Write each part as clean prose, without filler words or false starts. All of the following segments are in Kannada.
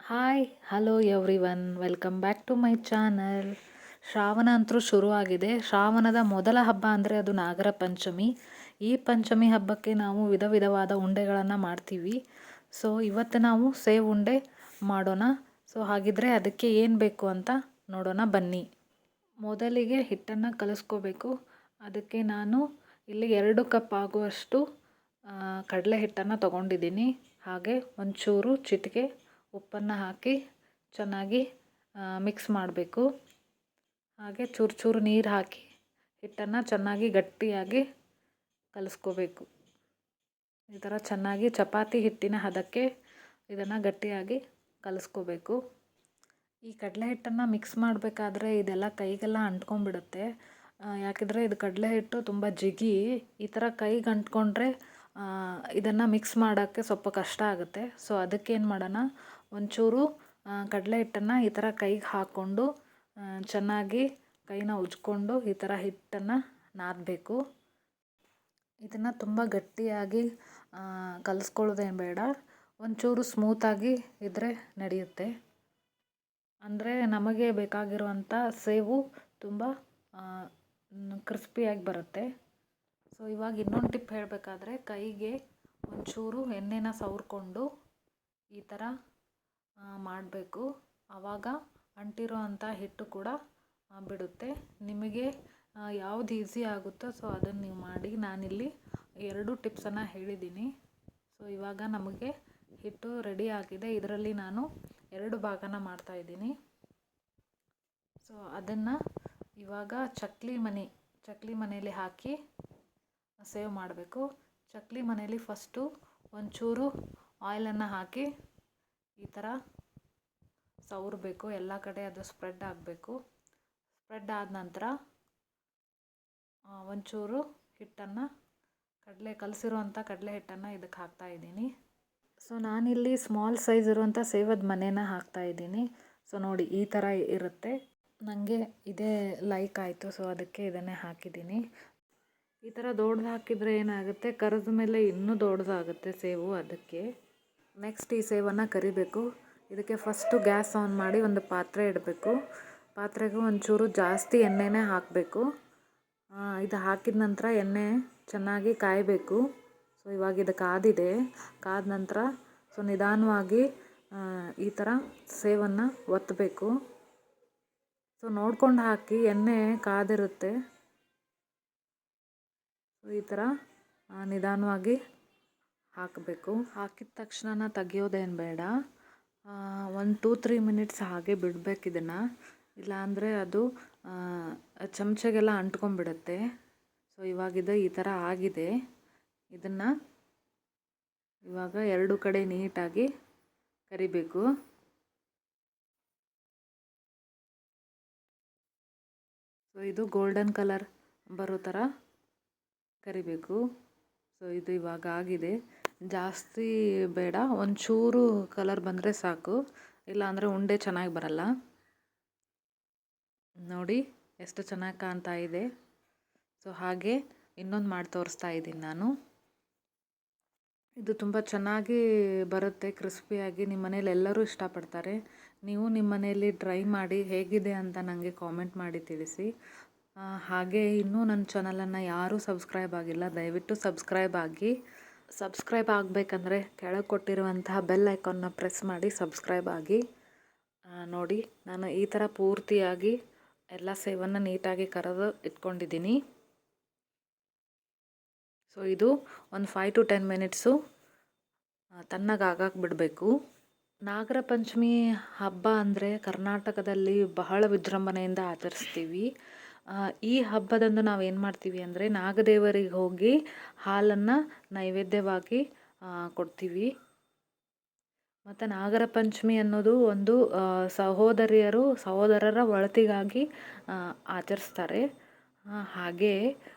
Hi hello everyone welcome back to my channel. Shravana ಅಂತೂ ಶುರುವಾಗಿದೆ. ಶ್ರಾವಣದ ಮೊದಲ ಹಬ್ಬ ಅಂದರೆ ಅದು ನಾಗರ ಪಂಚಮಿ. ಈ ಪಂಚಮಿ ಹಬ್ಬಕ್ಕೆ ನಾವು ವಿಧ ವಿಧವಾದ ಉಂಡೆಗಳನ್ನು ಮಾಡ್ತೀವಿ. ಸೊ ಇವತ್ತು ನಾವು ಸೇವ್ ಉಂಡೆ ಮಾಡೋಣ. ಸೊ ಹಾಗಿದ್ರೆ ಅದಕ್ಕೆ ಏನು ಬೇಕು ಅಂತ ನೋಡೋಣ ಬನ್ನಿ. ಮೊದಲಿಗೆ ಹಿಟ್ಟನ್ನು ಕಲಿಸ್ಕೋಬೇಕು. ಅದಕ್ಕೆ ನಾನು ಇಲ್ಲಿ 2 ಕಪ್ ಆಗುವಷ್ಟು ಕಡಲೆ ಹಿಟ್ಟನ್ನು ತೊಗೊಂಡಿದ್ದೀನಿ. ಹಾಗೆ ಒಂಚೂರು ಚಿಟಿಕೆ ಉಪ್ಪನ್ನು ಹಾಕಿ ಚೆನ್ನಾಗಿ ಮಿಕ್ಸ್ ಮಾಡಬೇಕು. ಹಾಗೆ ಚೂರು ಚೂರು ನೀರು ಹಾಕಿ ಹಿಟ್ಟನ್ನು ಚೆನ್ನಾಗಿ ಗಟ್ಟಿಯಾಗಿ ಕಲಿಸ್ಕೋಬೇಕು. ಈ ಥರ ಚೆನ್ನಾಗಿ ಚಪಾತಿ ಹಿಟ್ಟಿನ ಹದಕ್ಕೆ ಇದನ್ನು ಗಟ್ಟಿಯಾಗಿ ಕಲಿಸ್ಕೋಬೇಕು. ಈ ಕಡಲೆ ಹಿಟ್ಟನ್ನು ಮಿಕ್ಸ್ ಮಾಡಬೇಕಾದ್ರೆ ಇದೆಲ್ಲ ಕೈಗೆಲ್ಲ ಅಂಟ್ಕೊಂಡ್ಬಿಡುತ್ತೆ. ಯಾಕೆಂದರೆ ಇದು ಕಡಲೆ ಹಿಟ್ಟು ತುಂಬ ಜಿಗಿ. ಈ ಥರ ಕೈಗೆ ಅಂಟ್ಕೊಂಡ್ರೆ ಇದನ್ನು ಮಿಕ್ಸ್ ಮಾಡೋಕ್ಕೆ ಸ್ವಲ್ಪ ಕಷ್ಟ ಆಗುತ್ತೆ. ಸೊ ಅದಕ್ಕೇನು ಮಾಡೋಣ, ಒಂಚೂರು ಕಡಲೆ ಹಿಟ್ಟನ್ನು ಈ ಥರ ಕೈಗೆ ಹಾಕ್ಕೊಂಡು ಚೆನ್ನಾಗಿ ಕೈನ ಉಜ್ಕೊಂಡು ಈ ಥರ ಹಿಟ್ಟನ್ನು ನಾದಬೇಕು. ಇದನ್ನು ತುಂಬ ಗಟ್ಟಿಯಾಗಿ ಕಲಿಸ್ಕೊಳ್ಳೋದೇನು ಬೇಡ, ಒಂಚೂರು ಸ್ಮೂತಾಗಿ ಇದ್ದರೆ ನಡೆಯುತ್ತೆ. ಅಂದರೆ ನಮಗೆ ಬೇಕಾಗಿರುವಂಥ ಸೇವು ತುಂಬ ಕ್ರಿಸ್ಪಿಯಾಗಿ ಬರುತ್ತೆ. ಸೊ ಇವಾಗ ಇನ್ನೊಂದು ಟಿಪ್ ಹೇಳಬೇಕಾದ್ರೆ, ಕೈಗೆ ಒಂಚೂರು ಎಣ್ಣೆನ ಸವರ್ಕೊಂಡು ಈ ಥರ ಮಾಡಬೇಕು. ಆವಾಗ ಅಂಟಿರೋ ಅಂಥ ಹಿಟ್ಟು ಕೂಡ ಬಿಡುತ್ತೆ. ನಿಮಗೆ ಯಾವುದು ಈಸಿ ಆಗುತ್ತೋ ಸೊ ಅದನ್ನು ನೀವು ಮಾಡಿ. ನಾನಿಲ್ಲಿ 2 ಟಿಪ್ಸನ್ನು ಹೇಳಿದ್ದೀನಿ. ಸೊ ಇವಾಗ ನಮಗೆ ಹಿಟ್ಟು ರೆಡಿ ಆಗಿದೆ. ಇದರಲ್ಲಿ ನಾನು 2 ಭಾಗನ ಮಾಡ್ತಾಯಿದ್ದೀನಿ. ಸೊ ಅದನ್ನು ಇವಾಗ ಚಕ್ಲಿ ಮನೆಯಲ್ಲಿ ಹಾಕಿ ಸೇವ್ ಮಾಡಬೇಕು. ಚಕ್ಲಿ ಮನೆಯಲ್ಲಿ ಫಸ್ಟು ಒಂಚೂರು ಆಯಿಲನ್ನು ಹಾಕಿ ಈ ಥರ ಸವರಬೇಕು. ಎಲ್ಲ ಕಡೆ ಅದು ಸ್ಪ್ರೆಡ್ ಆಗಬೇಕು. ಸ್ಪ್ರೆಡ್ ಆದ ನಂತರ ಒಂಚೂರು ಹಿಟ್ಟನ್ನು ಕಲಸಿರುವಂಥ ಕಡಲೆ ಹಿಟ್ಟನ್ನು ಇದಕ್ಕೆ ಹಾಕ್ತಾಯಿದ್ದೀನಿ. ಸೊ ನಾನಿಲ್ಲಿ ಸ್ಮಾಲ್ ಸೈಜ್ ಇರುವಂಥ ಸೇವದ ಮನೆನ ಹಾಕ್ತಾಯಿದ್ದೀನಿ. ಸೊ ನೋಡಿ ಈ ಥರ ಇರುತ್ತೆ. ನನಗೆ ಇದೇ ಲೈಕ್ ಆಯಿತು, ಸೊ ಅದಕ್ಕೆ ಇದನ್ನೇ ಹಾಕಿದ್ದೀನಿ. ಈ ಥರ ದೊಡ್ಡದು ಹಾಕಿದರೆ ಏನಾಗುತ್ತೆ, ಕರಿದ ಮೇಲೆ ಇನ್ನೂ ದೊಡ್ಡದಾಗುತ್ತೆ ಸೇವು. ಅದಕ್ಕೆ ನೆಕ್ಸ್ಟ್ ಈ ಸೇವನ್ನು ಕರಿಬೇಕು. ಇದಕ್ಕೆ ಫಸ್ಟು ಗ್ಯಾಸ್ ಆನ್ ಮಾಡಿ ಒಂದು ಪಾತ್ರೆ ಇಡಬೇಕು. ಪಾತ್ರೆಗೆ ಒಂಚೂರು ಜಾಸ್ತಿ ಎಣ್ಣೆನೇ ಹಾಕಬೇಕು. ಇದು ಹಾಕಿದ ನಂತರ ಎಣ್ಣೆ ಚೆನ್ನಾಗಿ ಕಾಯಬೇಕು. ಸೊ ಇವಾಗ ಇದು ಕಾದ ನಂತರ ಸೊ ನಿಧಾನವಾಗಿ ಈ ಥರ ಸೇವನ್ನು ಒತ್ತಬೇಕು. ಸೊ ನೋಡ್ಕೊಂಡು ಹಾಕಿ, ಎಣ್ಣೆ ಕಾದಿರುತ್ತೆ. ಸೊ ಈ ಥರ ನಿಧಾನವಾಗಿ ಹಾಕಬೇಕು. ಹಾಕಿದ ತಕ್ಷಣ ತೆಗಿಯೋದೇನು ಬೇಡ. 1-2-3 ಮಿನಿಟ್ಸ್ ಹಾಗೆ ಬಿಡಬೇಕು ಇದನ್ನು. ಇಲ್ಲಾಂದರೆ ಅದು ಚಮಚಗೆಲ್ಲ ಅಂಟ್ಕೊಂಡ್ಬಿಡುತ್ತೆ. ಸೊ ಇವಾಗಿದು ಈ ಥರ ಆಗಿದೆ. ಇದನ್ನು ಇವಾಗ 2 ಕಡೆ ನೀಟಾಗಿ ಕರಿಬೇಕು. ಸೊ ಇದು ಗೋಲ್ಡನ್ ಕಲರ್ ಬರೋ ಥರ ಕರಿಬೇಕು. ಸೊ ಇದು ಇವಾಗ ಆಗಿದೆ. ಜಾಸ್ತಿ ಬೇಡ, ಒಂಚೂರು ಕಲರ್ ಬಂದರೆ ಸಾಕು, ಇಲ್ಲಾಂದರೆ ಉಂಡೆ ಚೆನ್ನಾಗಿ ಬರಲ್ಲ. ನೋಡಿ ಎಷ್ಟು ಚೆನ್ನಾಗಿ ಕಾಣ್ತಾ ಇದೆ. ಸೊ ಹಾಗೆ ಇನ್ನೊಂದು ಮಾಡಿ ತೋರಿಸ್ತಾ ಇದ್ದೀನಿ ನಾನು. ಇದು ತುಂಬ ಚೆನ್ನಾಗಿ ಬರುತ್ತೆ, ಕ್ರಿಸ್ಪಿಯಾಗಿ. ನಿಮ್ಮ ಮನೇಲಿ ಎಲ್ಲರೂ ಇಷ್ಟಪಡ್ತಾರೆ. ನೀವು ನಿಮ್ಮ ಮನೆಯಲ್ಲಿ ಟ್ರೈ ಮಾಡಿ ಹೇಗಿದೆ ಅಂತ ನನಗೆ ಕಾಮೆಂಟ್ ಮಾಡಿ ತಿಳಿಸಿ. ಹಾಗೆ ಇನ್ನೂ ನನ್ನ ಚಾನಲನ್ನು ಯಾರೂ ಸಬ್ಸ್ಕ್ರೈಬ್ ಆಗಿಲ್ಲ, ದಯವಿಟ್ಟು ಸಬ್ಸ್ಕ್ರೈಬ್ ಆಗಿ. ಸಬ್ಸ್ಕ್ರೈಬ್ ಆಗಬೇಕಂದ್ರೆ ಕೆಳಗೆ ಕೊಟ್ಟಿರುವಂತಹ ಬೆಲ್ ಐಕಾನ್ನ ಪ್ರೆಸ್ ಮಾಡಿ ಸಬ್ಸ್ಕ್ರೈಬ್ ಆಗಿ. ನೋಡಿ ನಾನು ಈ ಥರ ಪೂರ್ತಿಯಾಗಿ ಎಲ್ಲ ಸೇವನ್ನು ನೀಟಾಗಿ ಕರೆದು ಇಟ್ಕೊಂಡಿದ್ದೀನಿ. ಸೊ ಇದು ಒಂದು 5-10 ಮಿನಿಟ್ಸು ತಣ್ಣಗಾಗಕ್ಕೆ ಬಿಡಬೇಕು. ನಾಗರ ಪಂಚಮಿ ಹಬ್ಬ ಅಂದರೆ ಕರ್ನಾಟಕದಲ್ಲಿ ಬಹಳ ವಿಜೃಂಭಣೆಯಿಂದ ಆಚರಿಸ್ತೀವಿ. ಈ ಹಬ್ಬದಂದು ನಾವು ಏನು ಮಾಡ್ತೀವಿ ಅಂದರೆ, ನಾಗದೇವರಿಗೆ ಹೋಗಿ ಹಾಲನ್ನು ನೈವೇದ್ಯವಾಗಿ ಕೊಡ್ತೀವಿ. ಮತ್ತು ನಾಗರ ಪಂಚಮಿ ಅನ್ನೋದು ಒಂದು ಸಹೋದರರ ಒಳಿತಿಗಾಗಿ ಆಚರಿಸ್ತಾರೆ. ಹಾಗೆ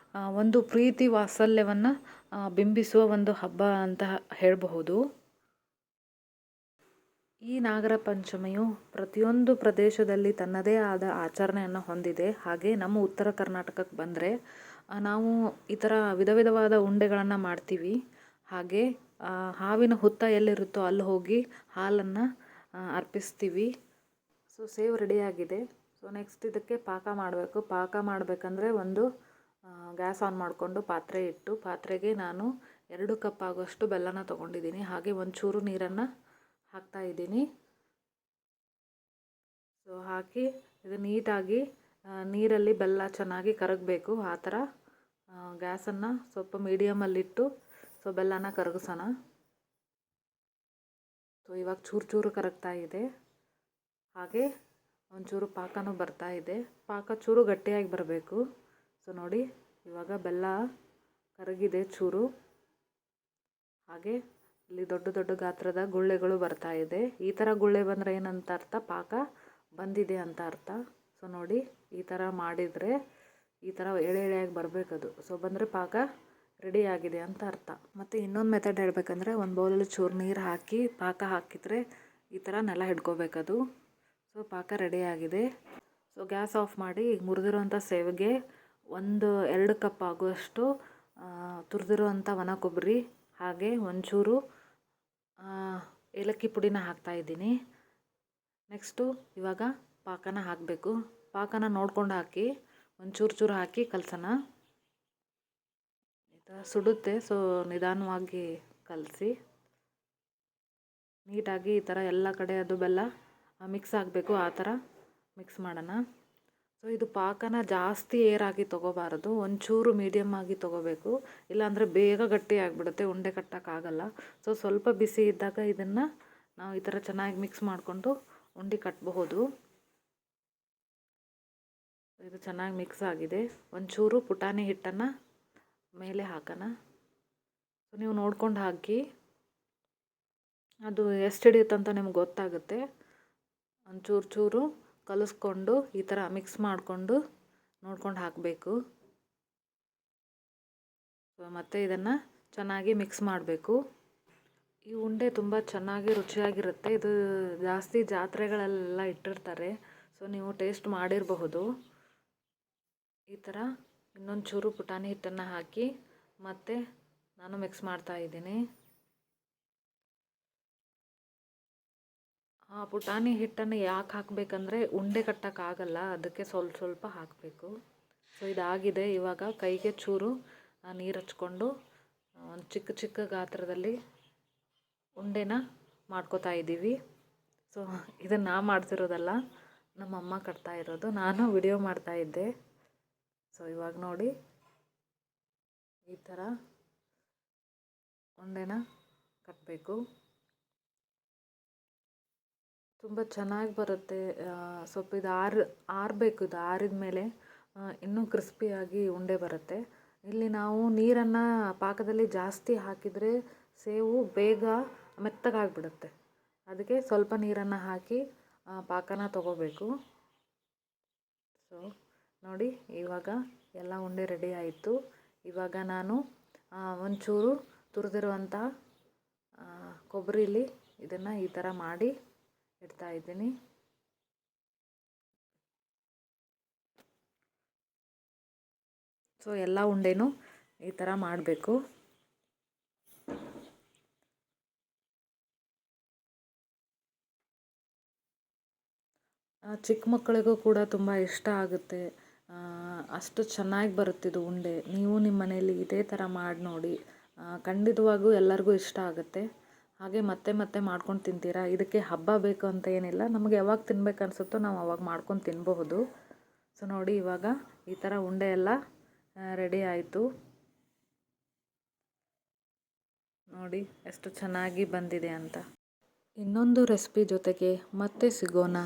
ಒಂದು ಪ್ರೀತಿ ವಾತ್ಸಲ್ಯವನ್ನು ಬಿಂಬಿಸುವ ಒಂದು ಹಬ್ಬ ಅಂತ ಹೇಳಬಹುದು. ಈ ನಾಗರ ಪಂಚಮಿಯು ಪ್ರತಿಯೊಂದು ಪ್ರದೇಶದಲ್ಲಿ ತನ್ನದೇ ಆದ ಆಚರಣೆಯನ್ನು ಹೊಂದಿದೆ. ಹಾಗೆ ನಮ್ಮ ಉತ್ತರ ಕರ್ನಾಟಕಕ್ಕೆ ಬಂದರೆ ನಾವು ಈ ಥರ ವಿಧ ವಿಧವಾದ ಉಂಡೆಗಳನ್ನು ಮಾಡ್ತೀವಿ. ಹಾಗೆ ಹಾವಿನ ಹುತ್ತ ಎಲ್ಲಿರುತ್ತೋ ಅಲ್ಲಿ ಹೋಗಿ ಹಾಲನ್ನು ಅರ್ಪಿಸ್ತೀವಿ. ಸೊ ಸೇವ್ ರೆಡಿಯಾಗಿದೆ. ಸೊ ನೆಕ್ಸ್ಟ್ ಇದಕ್ಕೆ ಪಾಕ ಮಾಡಬೇಕು. ಪಾಕ ಮಾಡಬೇಕಂದ್ರೆ ಒಂದು ಗ್ಯಾಸ್ ಆನ್ ಮಾಡಿಕೊಂಡು ಪಾತ್ರೆ ಇಟ್ಟು, ಪಾತ್ರೆಗೆ ನಾನು 2 ಕಪ್ ಆಗುವಷ್ಟು ಬೆಲ್ಲನ ತೊಗೊಂಡಿದ್ದೀನಿ. ಹಾಗೆ ಒಂಚೂರು ನೀರನ್ನು ಹಾಕ್ತಾಯಿದ್ದೀನಿ. ಸೊ ಹಾಕಿ ಇದು ನೀಟಾಗಿ ನೀರಲ್ಲಿ ಬೆಲ್ಲ ಚೆನ್ನಾಗಿ ಕರಗಬೇಕು. ಆ ಥರ ಗ್ಯಾಸನ್ನು ಸ್ವಲ್ಪ ಮೀಡಿಯಮಲ್ಲಿಟ್ಟು ಸೊ ಬೆಲ್ಲನ ಕರಗಿಸೋಣ. ಸೊ ಇವಾಗ ಚೂರು ಚೂರು ಕರಗ್ತಾ ಇದೆ. ಹಾಗೆ ಒಂಚೂರು ಪಾಕನೂ ಬರ್ತಾ ಇದೆ. ಪಾಕ ಚೂರು ಗಟ್ಟಿಯಾಗಿ ಬರಬೇಕು. ಸೊ ನೋಡಿ ಇವಾಗ ಬೆಲ್ಲ ಕರಗಿದೆ ಚೂರು. ಹಾಗೆ ಇಲ್ಲಿ ದೊಡ್ಡ ದೊಡ್ಡ ಗಾತ್ರದ ಗುಳ್ಳೆಗಳು ಬರ್ತಾ ಇದೆ. ಈ ಥರ ಗುಳ್ಳೆ ಬಂದರೆ ಏನಂತ ಅರ್ಥ? ಪಾಕ ಬಂದಿದೆ ಅಂತ ಅರ್ಥ. ಸೊ ನೋಡಿ ಈ ಥರ ಮಾಡಿದರೆ ಈ ಥರ ಎಳೆ ಎಳೆಯಾಗಿ ಬರಬೇಕದು. ಸೊ ಬಂದರೆ ಪಾಕ ರೆಡಿಯಾಗಿದೆ ಅಂತ ಅರ್ಥ. ಮತ್ತು ಇನ್ನೊಂದು ಮೆಥಡ್ ಹೇಳಬೇಕಂದ್ರೆ, ಒಂದು ಬೌಲಲ್ಲಿ ಚೂರು ನೀರು ಹಾಕಿ ಪಾಕ ಹಾಕಿದರೆ ಈ ಥರ ನೆಲ ಹಿಡ್ಕೋಬೇಕದು. ಸೊ ಪಾಕ ರೆಡಿಯಾಗಿದೆ. ಸೊ ಗ್ಯಾಸ್ ಆಫ್ ಮಾಡಿ ಈಗ ಮುರಿದಿರೋಂಥ ಸೇವಿಗೆ 2 ಕಪ್ ಆಗುವಷ್ಟು ತುರಿದಿರುವಂಥ ಒಣ ಕೊಬ್ಬರಿ, ಹಾಗೆ ಒಂಚೂರು ಏಲಕ್ಕಿ ಪುಡಿನ ಹಾಕ್ತಾಯಿದ್ದೀನಿ. ನೆಕ್ಸ್ಟು ಇವಾಗ ಪಾಕನ ಹಾಕಬೇಕು. ಪಾಕನ ನೋಡ್ಕೊಂಡು ಹಾಕಿ, ಒಂಚೂರು ಚೂರು ಹಾಕಿ ಕಲಸೋಣ. ಈ ಥರ ಸುಡುತ್ತೆ. ಸೊ ನಿಧಾನವಾಗಿ ಕಲಸಿ ನೀಟಾಗಿ ಈ ಥರ ಎಲ್ಲ ಕಡೆ ಅದು ಬೆಲ್ಲ ಮಿಕ್ಸ್ ಆಗಬೇಕು. ಆ ಥರ ಮಿಕ್ಸ್ ಮಾಡೋಣ. ಸೊ ಇದು ಪಾಕನ ಜಾಸ್ತಿ ಏರಾಗಿ ತೊಗೋಬಾರದು, ಒಂಚೂರು ಮೀಡಿಯಮ್ ಆಗಿ ತೊಗೋಬೇಕು. ಇಲ್ಲಾಂದರೆ ಬೇಗ ಗಟ್ಟಿ ಆಗಿಬಿಡುತ್ತೆ, ಉಂಡೆ ಕಟ್ಟೋಕ್ಕಾಗಲ್ಲ. ಸೊ ಸ್ವಲ್ಪ ಬಿಸಿ ಇದ್ದಾಗ ಇದನ್ನು ನಾವು ಈ ಥರ ಚೆನ್ನಾಗಿ ಮಿಕ್ಸ್ ಮಾಡಿಕೊಂಡು ಉಂಡೆ ಕಟ್ಟಬಹುದು. ಇದು ಚೆನ್ನಾಗಿ ಮಿಕ್ಸ್ ಆಗಿದೆ. ಒಂಚೂರು ಪುಟಾಣಿ ಹಿಟ್ಟನ್ನು ಮೇಲೆ ಹಾಕೋಣ. ಸೊ ನೀವು ನೋಡ್ಕೊಂಡು ಹಾಕಿ, ಅದು ಎಷ್ಟು ಹಿಡಿಯುತ್ತಂತ ನಿಮ್ಗೆ ಗೊತ್ತಾಗುತ್ತೆ. ಒಂಚೂರು ಚೂರು ಕಲಿಸ್ಕೊಂಡು ಈ ಥರ ಮಿಕ್ಸ್ ಮಾಡಿಕೊಂಡು ನೋಡ್ಕೊಂಡು ಹಾಕಬೇಕು. ಮತ್ತು ಇದನ್ನು ಚೆನ್ನಾಗಿ ಮಿಕ್ಸ್ ಮಾಡಬೇಕು. ಈ ಉಂಡೆ ತುಂಬ ಚೆನ್ನಾಗಿ ರುಚಿಯಾಗಿರುತ್ತೆ. ಇದು ಜಾಸ್ತಿ ಜಾತ್ರೆಗಳೆಲ್ಲ ಇಟ್ಟಿರ್ತಾರೆ. ಸೊ ನೀವು ಟೇಸ್ಟ್ ಮಾಡಿರಬಹುದು. ಈ ಥರ ಇನ್ನೊಂದು ಚೂರು ಪುಟಾಣಿ ಹಿಟ್ಟನ್ನು ಹಾಕಿ ಮತ್ತು ನಾನು ಮಿಕ್ಸ್ ಮಾಡ್ತಾಯಿದ್ದೀನಿ. ಆ ಪುಟಾಣಿ ಹಿಟ್ಟನ್ನು ಯಾಕೆ ಹಾಕಬೇಕಂದ್ರೆ ಉಂಡೆ ಕಟ್ಟೋಕ್ಕಾಗಲ್ಲ, ಅದಕ್ಕೆ ಸ್ವಲ್ಪ ಸ್ವಲ್ಪ ಹಾಕಬೇಕು. ಸೊ ಇದಾಗಿದೆ. ಇವಾಗ ಕೈಗೆ ಚೂರು ನೀರು ಹಚ್ಕೊಂಡು ಒಂದು ಚಿಕ್ಕ ಚಿಕ್ಕ ಗಾತ್ರದಲ್ಲಿ ಉಂಡೆನ ಮಾಡ್ಕೋತಾ ಇದ್ದೀವಿ. ಸೊ ಇದನ್ನು ನಾ ಮಾಡ್ತಿರೋದಲ್ಲ, ನಮ್ಮಮ್ಮ ಕಟ್ತಾ ಇರೋದು. ನಾನು ವಿಡಿಯೋ ಮಾಡ್ತಾಯಿದ್ದೆ. ಸೊ ಇವಾಗ ನೋಡಿ ಈ ಥರ ಉಂಡೆನ ಕಟ್ಟಬೇಕು. ತುಂಬ ಚೆನ್ನಾಗಿ ಬರುತ್ತೆ. ಸ್ವಲ್ಪ ಇದು ಆರಬೇಕು. ಇದು ಆರಿದ ಮೇಲೆ ಇನ್ನೂ ಕ್ರಿಸ್ಪಿಯಾಗಿ ಉಂಡೆ ಬರುತ್ತೆ. ಇಲ್ಲಿ ನಾವು ನೀರನ್ನು ಪಾಕದಲ್ಲಿ ಜಾಸ್ತಿ ಹಾಕಿದರೆ ಸೇವು ಬೇಗ ಮೆತ್ತಗಾಗಿಬಿಡುತ್ತೆ. ಅದಕ್ಕೆ ಸ್ವಲ್ಪ ನೀರನ್ನು ಹಾಕಿ ಪಾಕನ ತಗೋಬೇಕು. ಸೊ ನೋಡಿ ಇವಾಗ ಎಲ್ಲ ಉಂಡೆ ರೆಡಿ ಆಯಿತು. ಇವಾಗ ನಾನು ಒಂಚೂರು ತುರಿದಿರುವಂಥ ಕೊಬ್ಬರಿಲಿ ಇದನ್ನು ಈ ಥರ ಮಾಡಿ ಇಡ್ತಾಯಿದ್ದೀನಿ. ಸೊ ಎಲ್ಲ ಉಂಡೆನೂ ಈ ಥರ ಮಾಡಬೇಕು. ಚಿಕ್ಕ ಮಕ್ಕಳಿಗೂ ಕೂಡ ತುಂಬ ಇಷ್ಟ ಆಗುತ್ತೆ. ಅಷ್ಟು ಚೆನ್ನಾಗಿ ಬರುತ್ತಿದ್ದು ಉಂಡೆ. ನೀವು ನಿಮ್ಮ ಮನೆಯಲ್ಲಿ ಇದೇ ಥರ ಮಾಡಿ ನೋಡಿ. ಖಂಡಿತವಾಗೂ ಎಲ್ಲರಿಗೂ ಇಷ್ಟ ಆಗುತ್ತೆ. ಹಾಗೆ ಮತ್ತೆ ಮತ್ತೆ ಮಾಡ್ಕೊಂಡು ತಿಂತೀರಾ. ಇದಕ್ಕೆ ಹಬ್ಬ ಬೇಕು ಅಂತ ಏನಿಲ್ಲ, ನಮಗೆ ಯಾವಾಗ ತಿನ್ಬೇಕು ಅನಿಸುತ್ತೋ ನಾವು ಅವಾಗ ಮಾಡ್ಕೊಂಡು ತಿನ್ನಬಹುದು. ಸೊ ನೋಡಿ ಇವಾಗ ಈ ಥರ ಉಂಡೆ ಎಲ್ಲ ರೆಡಿ ಆಯಿತು. ನೋಡಿ ಎಷ್ಟು ಚೆನ್ನಾಗಿ ಬಂದಿದೆ ಅಂತ. ಇನ್ನೊಂದು ರೆಸಿಪಿ ಜೊತೆಗೆ ಮತ್ತೆ ಸಿಗೋಣ.